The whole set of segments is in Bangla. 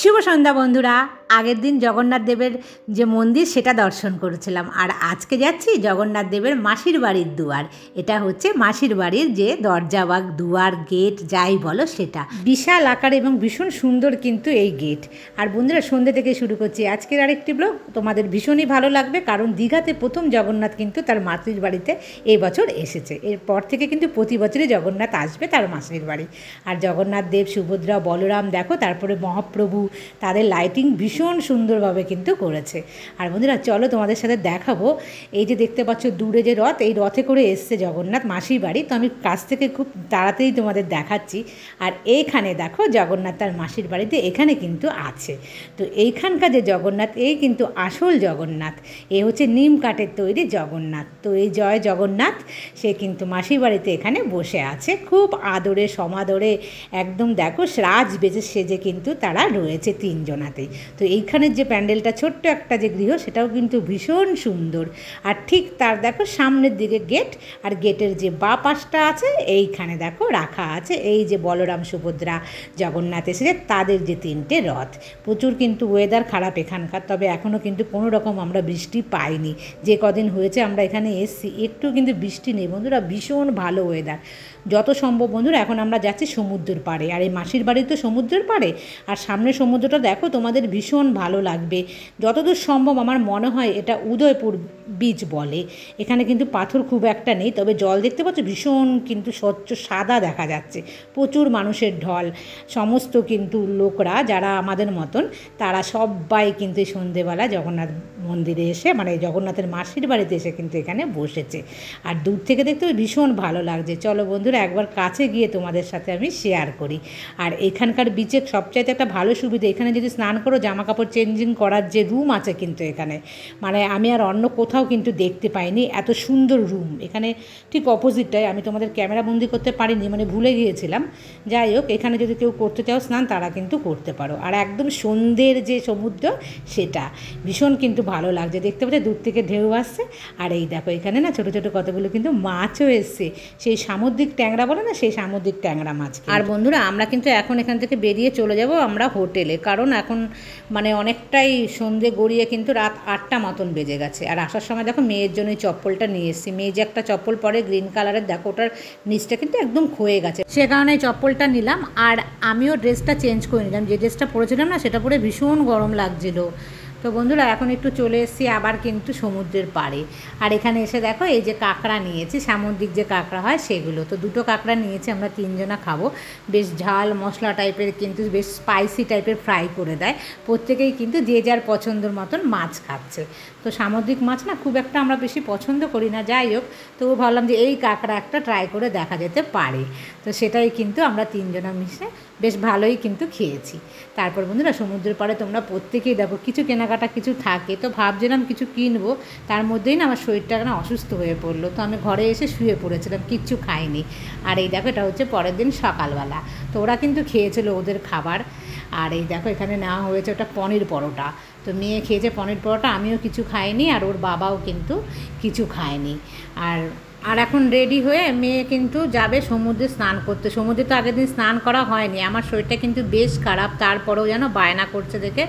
শুভ সন্ধ্যা বন্ধুরা। আগের দিন জগন্নাথ দেবের যে মন্দির সেটা দর্শন করেছিলাম, আর আজকে যাচ্ছি জগন্নাথ দেবের মাসির বাড়ির দুয়ার। এটা হচ্ছে মাসির বাড়ির যে দরজা বা দুয়ার, গেট যাই বলো সেটা বিশাল আকার এবং ভীষণ সুন্দর কিন্তু এই গেট। আর বন্ধুরা, সন্ধ্যে থেকে শুরু করছি আজকের আরেকটি ব্লগ। তোমাদের ভীষণই ভালো লাগবে, কারণ দীঘাতে প্রথম জগন্নাথ কিন্তু তার মাসির বাড়িতে এই বছর এসেছে। এরপর থেকে কিন্তু প্রতি বছরই জগন্নাথ আসবে তার মাসির বাড়ি। আর জগন্নাথ দেব, সুভদ্রা, বলরাম দেখো, তারপরে মহাপ্রভু, তাদের লাইটিং ভীষণ সুন্দরভাবে কিন্তু করেছে। আর বন্ধুরা চলো তোমাদের সাথে দেখাবো, এই যে দেখতে পাচ্ছ দূরে যে রথ, এই রথে করে এসছে জগন্নাথ মাসির বাড়ি। তো আমি কাছ থেকে খুব তাড়াতাড়ি তোমাদের দেখাচ্ছি। আর এইখানে দেখো জগন্নাথ তার মাসির বাড়িতে এখানে কিন্তু আছে। তো এইখানকার যে জগন্নাথ, এই কিন্তু আসল জগন্নাথ। এ হচ্ছে নিম কাঠের তৈরি জগন্নাথ। তো এই জয় জগন্নাথ, সে কিন্তু মাসির বাড়িতে এখানে বসে আছে, খুব আদরে সমাদরে একদম দেখো রাজ বেজে সেজে কিন্তু তারা রয়েছে তিনজনাতেই। তো এইখানের যে প্যান্ডেলটা, ছোট্ট একটা যে গৃহ, সেটাও কিন্তু ভীষণ সুন্দর। আর ঠিক তার দেখো সামনের দিকে গেট, আর গেটের যে বাঁ পাশটা আছে এইখানে দেখো রাখা আছে এই যে বলরাম, সুভদ্রা, জগন্নাথ এসেছে, তাদের যে তিনটে রথ। প্রচুর কিন্তু ওয়েদার খারাপ এখানকার, তবে এখনও কিন্তু কোনো রকম আমরা বৃষ্টি পাইনি। যে কদিন হয়েছে আমরা এখানে এসছি, একটু কিন্তু বৃষ্টি নেই বন্ধুরা, ভীষণ ভালো ওয়েদার। যত সম্ভব বন্ধুরা এখন আমরা যাচ্ছি সমুদ্রের পাড়ে, আর এই মাসির বাড়ি তো সমুদ্রের পাড়ে, আর সামনে সমুদ্রটা দেখো, তোমাদের ভীষণ ভালো লাগবে। যতদূর সম্ভব আমার মনে হয় এটা উদয়পুর বিচ বলে। এখানে কিন্তু পাথর খুব একটা নেই, তবে জল দেখতে পাচ্ছ ভীষণ কিন্তু স্বচ্ছ সাদা দেখা যাচ্ছে। প্রচুর মানুষের ঢল, সমস্ত কিন্তু লোকরা যারা আমাদের মতন, তারা সবাই কিন্তু সন্ধেবেলা জগন্নাথ মন্দিরে এসে, মানে জগন্নাথের মাসির বাড়িতে এসে কিন্তু এখানে বসেছে। আর দূর থেকে দেখতে ভীষণ ভালো লাগছে। চলো বন্ধুরা একবার কাছে গিয়ে তোমাদের সাথে আমি শেয়ার করি। আর এখানকার বিচে সবচাইতে একটা ভালো সুবিধা, এখানে যদি স্নান করো জামা কাপড় চেঞ্জিং করার যে রুম আছে কিন্তু এখানে, মানে আমি আর অন্য কোথাও কিন্তু দেখতে পাইনি এত সুন্দর রুম। এখানে ঠিক অপোজিটটায়, আমি তোমাদের ক্যামেরা বন্দি করতে পারিনি, মানে ভুলে গিয়েছিলাম। যাই হোক, এখানে যদি কেউ করতে চাও স্নান, তারা কিন্তু করতে পারো। আর একদম সন্ধ্যের যে সমুদ্র, সেটা ভীষণ কিন্তু ভালো লাগছে। দেখতে পাচ্ছি দূর থেকে ঢেউ আসছে। আর এই দেখো এখানে না ছোটো ছোটো কতগুলো কিন্তু মাছও এসছে, সেই সামুদ্রিক ট্যাংরা বলে না, সেই সামুদ্রিক ট্যাংরা মাছ। আর বন্ধুরা আমরা কিন্তু এখন এখান থেকে বেরিয়ে চলে যাব আমরা হোটেলে, কারণ এখন মানে অনেকটাই সন্ধে গড়িয়ে কিন্তু রাত 8টা মতন বেজে গেছে। আর আসার সময় দেখো মেয়ের জন্য এই চপ্পলটা নিয়ে এসেছি। মেয়ে যে একটা চপ্পল পরে গ্রিন কালারের, দেখো ওটার নিচটা কিন্তু একদম ক্ষয়ে গেছে, সে কারণে এই চপ্পলটা নিলাম। আর আমিও ড্রেসটা চেঞ্জ করে নিলাম, যে ড্রেসটা পরেছিলাম না সেটা পরে ভীষণ গরম লাগছিল। তো বন্ধুরা এখন একটু চলে এসেছি আবার কিন্তু সমুদ্রের পাড়ে। আর এখানে এসে দেখো এই যে কাঁকড়া নিয়েছি, সামুদ্রিক যে কাঁকড়া হয় সেগুলো। তো দুটো কাঁকড়া নিয়েছি, আমরা তিনজনা খাবো। বেশ ঝাল মশলা টাইপের, কিন্তু বেশ স্পাইসি টাইপের ফ্রাই করে দেয়। প্রত্যেকেই কিন্তু যে যার পছন্দের মতন মাছ খাচ্ছে। তো সামুদ্রিক মাছ না খুব একটা আমরা বেশি পছন্দ করি না, যাই হোক তবু ভাবলাম যে এই কাঁকড়া একটা ট্রাই করে দেখা যেতে পারে। তো সেটাই কিন্তু আমরা তিনজনা মিশে বেশ ভালোই কিন্তু খেয়েছি। তারপর বন্ধুরা সমুদ্রের পাড়ে তোমরা প্রত্যেকেই দেখো কিছু কেনাকাটা কিছু থাকে, তো ভাবছিলাম কিছু কিনবো, তার মধ্যেই না আমার শরীরটা না অসুস্থ হয়ে পড়লো। তো আমি ঘরে এসে শুয়ে পড়েছিলাম, কিচ্ছু খাইনি। আর এই দেখো এটা হচ্ছে পরের দিন সকালবেলা। তো ওরা কিন্তু খেয়েছিল ওদের খাবার। আর এই দেখো এখানে নেওয়া হয়েছে ওটা পনির পরোটা। তো মেয়ে খেয়েছে পনির পরোটা, আমিও কিছু খাইনি, আর ওর বাবাও কিন্তু কিছু খায়নি। আর এখন রেডি হয়ে মেয়ে কিন্তু যাবে সমুদ্রে স্নান করতে। সমুদ্রে তো আগের দিন স্নান করা হয়নি, আমার শরীরটা কিন্তু বেশ খারাপ, তারপরেও যেন বায়না করছে দেখে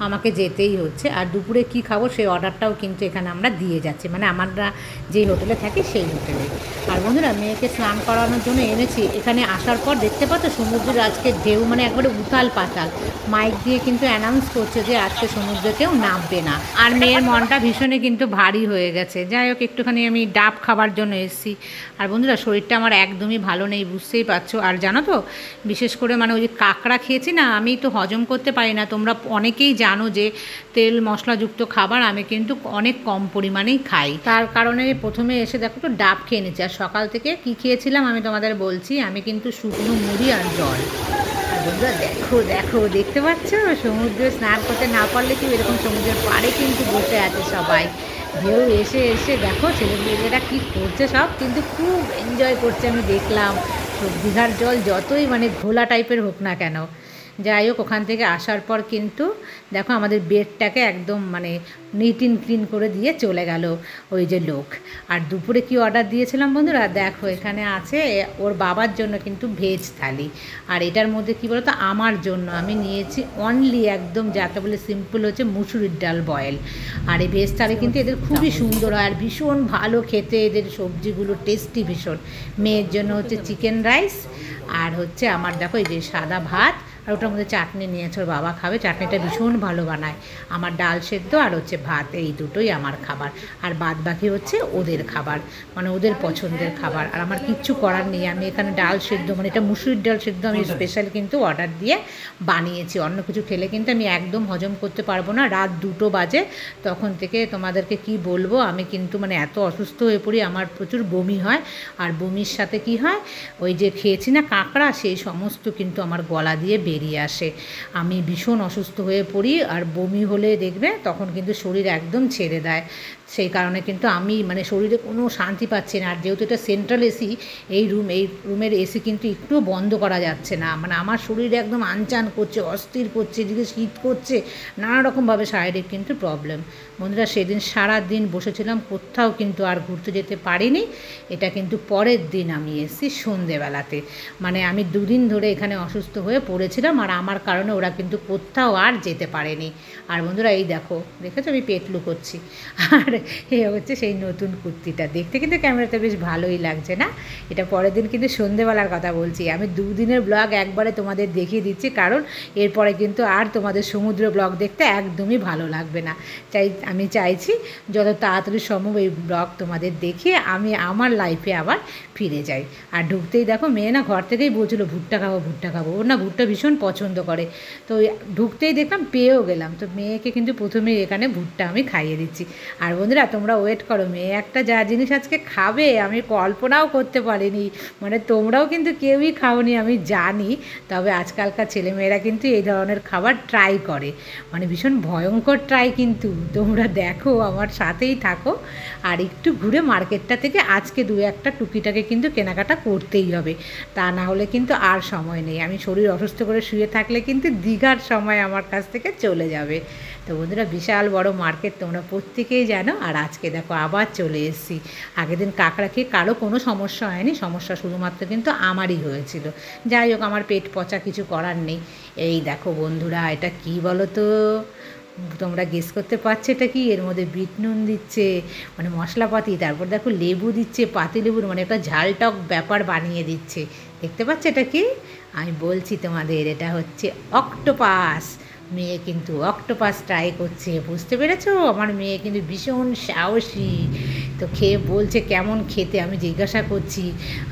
আমাকে যেতেই হচ্ছে। আর দুপুরে কি খাবো সেই অর্ডারটাও কিন্তু এখানে আমরা দিয়ে যাচ্ছি, মানে আমরা যেই হোটেলে থাকি সেই হোটেলে। আর বন্ধুরা মেয়েকে স্নান করানোর জন্য এনেছি। এখানে আসার পর দেখতে পাচ্ছ সমুদ্রের আজকে ঢেউ মানে একবারে উতাল পাতাল। মাইক দিয়ে কিন্তু অ্যানাউন্স করছে যে আজকে সমুদ্রে কেউ নামবে না। আর মেয়ের মনটা ভীষণই কিন্তু ভারী হয়ে গেছে। যাই হোক একটুখানি আমি ডাব খাবার জন্য এসেছি। আর বন্ধুরা শরীরটা আমার একদমই ভালো নেই, বুঝতেই পারছো। আর জানো তো বিশেষ করে মানে ওই যে কাঁকড়া খেয়েছি না, আমি তো হজম করতে পারি না। তোমরা অনেকেই জানো যে তেল মশলাযুক্ত খাবার আমি কিন্তু অনেক কম পরিমাণেই খাই, তার কারণে প্রথমে এসে দেখো তো ডাব খেয়ে নিচ্ছি। আর সকাল থেকে কি খেয়েছিলাম আমি তোমাদের বলছি, আমি কিন্তু শুকনো মুড়ি আর জল। আর বন্ধুরা দেখো দেখো দেখতে পাচ্ছ সমুদ্রে স্নান করতে না পারলে কি এরকম সমুদ্রের পাড়ে কিন্তু বসে আছে সবাই। ঢেউ এসে এসে দেখো ছেলেমেয়েরা কী করছে, সব কিন্তু খুব এনজয় করছে। আমি দেখলাম দীঘার জল যতই মানে ঘোলা টাইপের হোক না কেন, যাই হোক, ওখান থেকে আসার পর কিন্তু দেখো আমাদের বেডটাকে একদম মানে নিট অ্যান্ড ক্লিন করে দিয়ে চলে গেল ওই যে লোক। আর দুপুরে কি অর্ডার দিয়েছিলাম বন্ধুরা, দেখো এখানে আছে ওর বাবার জন্য কিন্তু ভেজ থালি, আর এটার মধ্যে কী বলতো আমার জন্য আমি নিয়েছি অনলি একদম যাকে বলে সিম্পল হচ্ছে মুসুরির ডাল বয়েল। আর এই ভেজ থালি কিন্তু এদের খুবই সুন্দর হয় আর ভীষণ ভালো খেতে, এদের সবজিগুলো টেস্টি ভীষণ। মেয়ের জন্য হচ্ছে চিকেন রাইস, আর হচ্ছে আমার দেখো এই যে সাদা ভাত, আর ওটার মধ্যে চাটনি নিয়েছে, ওর বাবা খাবে, চাটনিটা ভীষণ ভালো বানায়। আমার ডাল সেদ্ধ আর হচ্ছে ভাত, এই দুটোই আমার খাবার, আর বাদ বাকি হচ্ছে ওদের খাবার, মানে ওদের পছন্দের খাবার। আর আমার কিচ্ছু করার নেই, আমি এখানে ডাল সেদ্ধ মানে এটা মুসুরির ডাল সেদ্ধ আমি স্পেশাল কিন্তু অর্ডার দিয়ে বানিয়েছি। অন্য কিছু খেলে কিন্তু আমি একদম হজম করতে পারবো না। রাত 2টো বাজে, তখন থেকে তোমাদেরকে কি বলবো, আমি কিন্তু মানে এত অসুস্থ হয়ে পড়ি, আমার প্রচুর বমি হয়। আর বমির সাথে কি হয়, ওই যে খেয়েছি না কাঁকড়া, সেই সমস্ত কিন্তু আমার গলা দিয়ে বেরিয়ে আসে। আমি ভীষণ অসুস্থ হয়ে পড়ি, আর বমি হলে দেখবে তখন কিন্তু শরীর একদম ছেড়ে দেয়। সেই কারণে কিন্তু আমি মানে শরীরে কোনো শান্তি পাচ্ছি না। আর যেহেতু এটা সেন্ট্রাল এসি, এই রুমের এসি কিন্তু একটুও বন্ধ করা যাচ্ছে না, মানে আমার শরীরে একদম আনচান করছে, অস্থির করছে, এদিকে শীত করছে, নানা রকমভাবে শারীরিক কিন্তু প্রবলেম। বন্ধুরা সেদিন সারা দিন বসেছিলাম, কোথাও কিন্তু আর ঘুরতে যেতে পারিনি। এটা কিন্তু পরের দিন আমি এসেছি সন্ধেবেলাতে, মানে আমি 2 দিন ধরে এখানে অসুস্থ হয়ে পড়েছিলাম, আর আমার কারণে ওরা কিন্তু কোথাও আর যেতে পারেনি। আর বন্ধুরা এই দেখো, দেখেছো আমি পেট লুকোচ্ছি, আর এই হচ্ছে সেই নতুন কুর্তিটা, দেখতে কিন্তু ক্যামেরাতে বেশ ভালোই লাগছে না। এটা পরের দিন কিন্তু সন্ধেবেলার কথা বলছি, আমি 2 দিনের ব্লগ একবারে তোমাদের দেখিয়ে দিচ্ছি, কারণ এরপরে কিন্তু আর তোমাদের সমুদ্র ব্লগ দেখতে একদমই ভালো লাগবে না। আমি চাইছি যত তাড়াতাড়ি সম্ভব এই ব্লগ তোমাদের দেখিয়ে আমি আমার লাইফে আবার ফিরে যাই। আর ঢুকতেই দেখো মেয়ে না ঘর থেকেই বলছিল ভুট্টা খাবো ভুট্টা খাবো, ওর না ভুট্টা ভীষণ পছন্দ করে। তো ঢুকতেই দেখলাম পেয়েও গেলাম, তো মেয়েকে কিন্তু প্রথমেই এখানে ভুট্টা আমি খাইয়ে দিচ্ছি। আর বন্ধুরা তোমরা ওয়েট করো, মেয়ে একটা যা জিনিস আজকে খাবে আমি কল্পনাও করতে পারিনি, মানে তোমরাও কিন্তু কেউই খাওনি আমি জানি, তবে আজকালকার ছেলেমেয়েরা কিন্তু এই ধরনের খাবার ট্রাই করে, মানে ভীষণ ভয়ঙ্কর ট্রাই। কিন্তু তোমরা দেখো আমার সাথেই থাকো, আর একটু ঘুরে মার্কেটটা থেকে আজকে 2-1টা টুকিটাকে কিন্তু কেনাকাটা করতেই হবে, তা না হলে কিন্তু আর সময় নেই। আমি শরীর অসুস্থ করে শুয়ে থাকলে কিন্তু দীঘার সময় আমার কাছ থেকে চলে যাবে। তো বন্ধুরা বিশাল বড় মার্কেট তোমরা প্রত্যেকেই জানো, আর আজকে দেখো আবার চলে এসেছি। আগের দিন কাঁকড়া খেয়ে কারো কোনো সমস্যা হয়নি, সমস্যা শুধুমাত্র কিন্তু আমারই হয়েছিল। যাই হোক, আমার পেট পচা, কিছু করার নেই। এই দেখো বন্ধুরা, এটা কি বলো তো, তোমরা গেস করতে পারছো এটা কি? এর মধ্যে বিট নুন দিচ্ছে, মানে মশলাপাতি, তারপর দেখো লেবু দিচ্ছে, পাতি লেবুর মানে একটা ঝালটক ব্যাপার বানিয়ে দিচ্ছে। দেখতে পাচ্ছ এটা কি? আমি বলছি তোমাদের, এটা হচ্ছে অক্টোপাস। মেয়ে কিন্তু অক্টোপাস ট্রাই করছে, বুঝতে পেরেছো? আমার মেয়ে কিন্তু ভীষণ সাহসী, তো খেয়ে বলছে কেমন খেতে। আমি জিজ্ঞাসা করছি,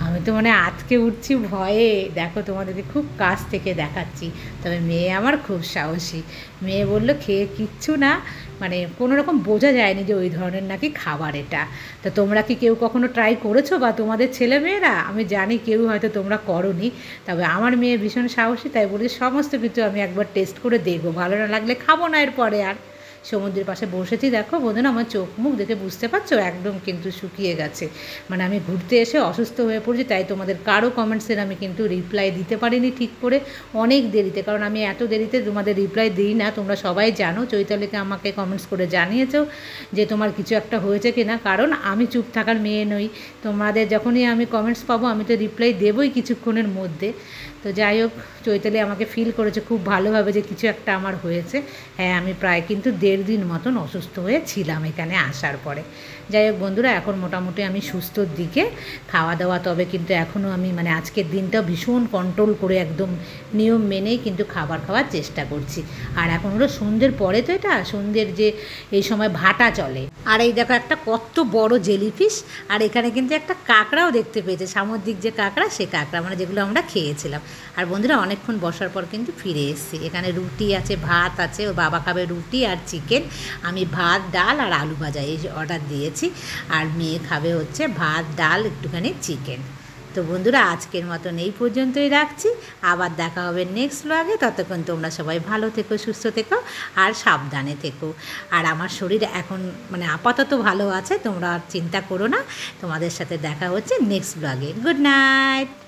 আমি তো মানে আটকে উঠছি ভয়ে। দেখো তোমাদেরকে খুব কাছ থেকে দেখাচ্ছি, তবে মেয়ে আমার খুব সাহসী। মেয়ে বললো খেয়ে কিচ্ছু না, মানে কোনো রকম বোঝা যায়নি যে ওই ধরনের নাকি খাবার এটা। তো তোমরা কি কেউ কখনো ট্রাই করেছো, বা তোমাদের ছেলেমেয়েরা? আমি জানি কেউ হয়তো তোমরা করোনি, তবে আমার মেয়ে ভীষণ সাহসী, তাই বলে সমস্ত কিছু আমি একবার টেস্ট করে দেখবো, ভালো না লাগলে খাবো না এরপরে আর। সমুদ্রের পাশে বসেছি, দেখো বন্ধুরা আমার চোখ মুখ দেখে বুঝতে পারছো একদম কিন্তু শুকিয়ে গেছে, মানে আমি ঘুরতে এসে অসুস্থ হয়ে পড়ছি। তাই তোমাদের কারো কমেন্টসের আমি কিন্তু রিপ্লাই দিতে পারিনি ঠিক করে, অনেক দেরিতে, কারণ আমি এত দেরিতে তোমাদের রিপ্লাই দিই না, তোমরা সবাই জানো। চৈতালিকে আমাকে কমেন্টস করে জানিয়েছো যে তোমার কিছু একটা হয়েছে কি না, কারণ আমি চুপ থাকার মেয়ে নই। তোমাদের যখনই আমি কমেন্টস পাবো আমি তো রিপ্লাই দেবই কিছুক্ষণের মধ্যে। তো যাই হোক, চৈতালি আমাকে ফিল করেছে খুব ভালোভাবে যে কিছু একটা আমার হয়েছে। হ্যাঁ, আমি প্রায় কিন্তু 1.5 দিন মতন অসুস্থ হয়েছিলাম এখানে আসার পরে। যাই হোক বন্ধুরা, এখন মোটামুটি আমি সুস্থর দিকে। খাওয়া দাওয়া তবে কিন্তু এখনও আমি মানে আজকের দিনটা ভীষণ কন্ট্রোল করে একদম নিয়ম মেনেই কিন্তু খাবার খাওয়ার চেষ্টা করছি। আর এখন হলো সন্ধ্যের পরে, তো এটা সন্ধ্যের যে এই সময় ভাটা চলে। আর এই দেখো একটা কত বড় জেলিফিশ, আর এখানে কিন্তু একটা কাঁকড়াও দেখতে পেয়েছে, সামুদ্রিক যে কাঁকড়া, সে কাঁকড়া মানে যেগুলো আমরা খেয়েছিলাম। আর বন্ধুরা অনেকক্ষণ বসার পর কিন্তু ফিরে এসেছি। এখানে রুটি আছে, ভাত আছে, ওর বাবা খাবে রুটি আর চিকেন, আমি ভাত ডাল আর আলু ভাজা এই অর্ডার দিয়েছি, আর মেয়ে খাবে হচ্ছে ভাত ডাল একটুখানি চিকেন। তো বন্ধুরা আজকের মতন এই পর্যন্তই রাখছি, আবার দেখা হবে নেক্সট ব্লগে। ততক্ষণ তোমরা সবাই ভালো থেকো, সুস্থ থেকো আর সাবধানে থেকো। আর আমার শরীর এখন মানে আপাতত ভালো আছে, তোমরা আর চিন্তা করো না। তোমাদের সাথে দেখা হচ্ছে নেক্সট ব্লগে। Good night.